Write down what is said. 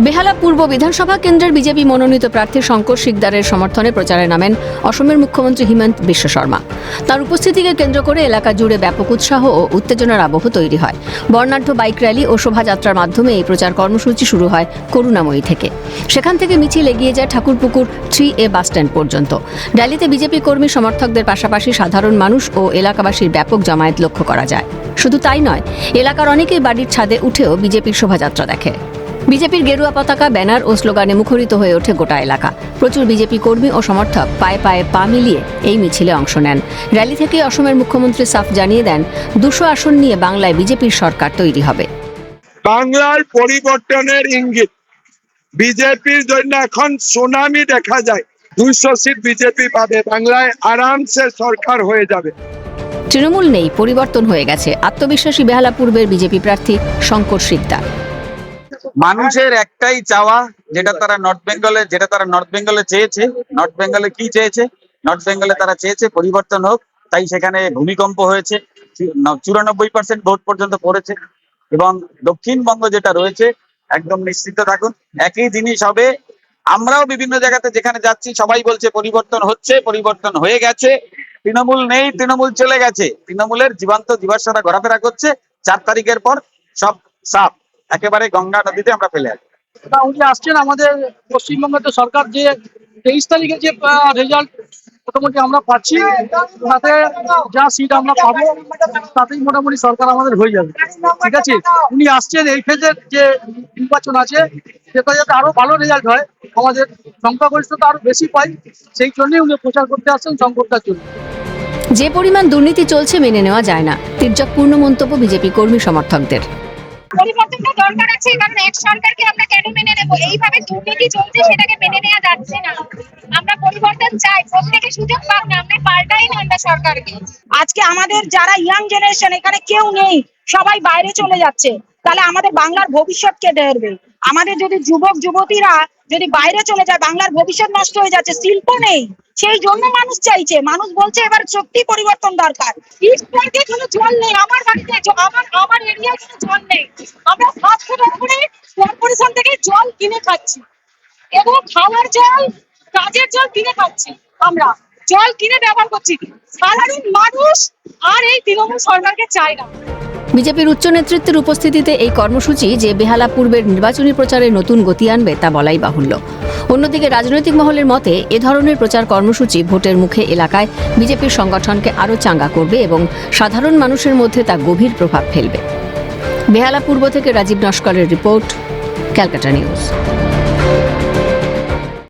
বেহালা পূর্ব বিধানসভা কেন্দ্রের বিজেপি মনোনীত প্রার্থী শঙ্কর শিকদারের সমর্থনে প্রচারে নামেন অসমের মুখ্যমন্ত্রী হিমন্ত বিশ্ব শর্মা। তার উপস্থিতিকে কেন্দ্র করে এলাকা জুড়ে ব্যাপক উৎসাহ ও উত্তেজনার আবহ তৈরি হয়। বর্ণাঢ্য বাইক র্যালি ও শোভাযাত্রার মাধ্যমে এই প্রচার কর্মসূচি শুরু হয় করুণাময়ী থেকে। সেখান থেকে মিছিল এগিয়ে যায় ঠাকুরপুকুর 3A বাসস্ট্যান্ড পর্যন্ত। র্যালিতে বিজেপি কর্মী সমর্থকদের পাশাপাশি সাধারণ মানুষ ও এলাকাবাসীর ব্যাপক জমায়েত লক্ষ্য করা যায়। শুধু তাই নয়, এলাকার অনেকেই বাড়ির ছাদে উঠেও বিজেপির শোভাযাত্রা দেখে। বিজেপির গেরুয়া পতাকা, ব্যানার ও স্লোগানে মুখরিত হয়ে ওঠে গোটা এলাকা। প্রচুর বিজেপি কর্মী ও সমর্থক পায়ে পায়ে পা মিলিয়ে এই মিছিলে অংশ নেন। র্যালি থেকে অসমের মুখ্যমন্ত্রী সাফ জানিয়ে দেন, 200 আসন নিয়ে বাংলায় বিজেপির সরকার তৈরি হবে। বাংলার পরিবর্তনের ইঙ্গিত। বিজেপির জন্য এখন সুনামি দেখা যায়। 200 সিট বিজেপি পাবে, বাংলায় আরামসে সরকার হয়ে যাবে। তৃণমূল নেই, পরিবর্তন হয়ে গেছে, আত্মবিশ্বাসী বেহালা পূর্বের বিজেপি প্রার্থী শঙ্কর শিকদার। মানুষের একটাই চাওয়া, যেটা তারা নর্থ বেঙ্গলে চেয়েছে। নর্থ বেঙ্গলে কি চেয়েছে? নর্থ বেঙ্গলে তারা চেয়েছে পরিবর্তন হোক। তাই সেখানে ভূমিকম্প হয়েছে, 94% ভোট পর্যন্ত পড়েছে। এবং দক্ষিণবঙ্গ যেটা রয়েছে, একদম নিশ্চিত থাকুন একই জিনিস হবে। আমরাও বিভিন্ন জায়গাতে যেখানে যাচ্ছি সবাই বলছে পরিবর্তন হচ্ছে, পরিবর্তন হয়ে গেছে। তৃণমূল নেই, তৃণমূল চলে গেছে। তৃণমূলের জীবন্ত জীবাশ্মরা ঘোরাফেরা করছে। 4 তারিখের পর সব সাফ, একেবারে গঙ্গা নদীতে আমরা ফেলে আসি। উনি আসছেন আমাদের পশ্চিমবঙ্গের সরকার যে 23 তারিখে যে রেজাল্ট মোটামুটি আমরা পাচ্ছি, তাতে যা সিট আমরা পাবো তাতেই মোটামুটি সরকার আমাদের হয়ে যাবে। ঠিক আছে, উনি আসছেন এই ফেজের যে নির্বাচন আছে সেটা যাতে আরো ভালো রেজাল্ট হয়, আমাদের সংখ্যাগরিষ্ঠতা আরো বেশি পাই, সেই জন্যই উনি প্রচার করতে আসছেন সংকটটার জন্য। যে পরিমাণ দুর্নীতি চলছে মেনে নেওয়া যায় না, তির্যকপূর্ণ মন্তব্য বিজেপি কর্মী সমর্থকদের। পরিবর্তনটা দরকার আছে, কারণ এক সরকারকে আমরা কেন মেনে নেব? এইভাবে দুর্নীতি চলছে, সেটাকে মেনে নেওয়া যাচ্ছে না। আমরা পরিবর্তন চাই, প্রত্যেকে সুযোগ পাক না, আমরা পাল্টাই না আমরা সরকারকে। আজকে আমাদের যারা ইয়াং জেনারেশন এখানে কেউ নেই, সবাই বাইরে চলে যাচ্ছে, তাহলে আমাদের বাংলার ভবিষ্যৎ কে ধরবে? আমাদের যদি যুবক যুবতীরা যদি বাইরে চলে যায়, বাংলার ভবিষ্যৎ নষ্ট হয়ে যাচ্ছে। শিল্প নেই, সেই জন্য মানুষ চাইছে, মানুষ বলছে এবার সত্যি পরিবর্তন দরকার। ইস্টপার্কে কোনো জল নেই, আমার বাড়িতে আমার এরিয়ায় কোনো জল নেই। আমরা 7 টাকা করে কর্পোরেশন থেকে জল কিনে খাচ্ছি, এবং খাওয়ার জল, কাজের জল কিনে খাচ্ছি। আমরা জল কিনে ব্যবহার করছি। সাধারণ মানুষ আর এই তৃণমূল সরকারকে চায় না। বিজেপির উচ্চ নেতৃত্বের উপস্থিতিতে এই কর্মসূচি যে বেহালা পূর্বের নির্বাচনী প্রচারে নতুন গতি আনবে তা বলাই বাহুল্য। অন্যদিকে রাজনৈতিক মহলের মতে এ ধরনের প্রচার কর্মসূচি ভোটের মুখে এলাকায় বিজেপির সংগঠনকে আরও চাঙ্গা করবে এবং সাধারণ মানুষের মধ্যে তা গভীর প্রভাব ফেলবে। বেহালা পূর্ব থেকে রাজীব নস্করের রিপোর্ট, ক্যালকাটা নিউজ।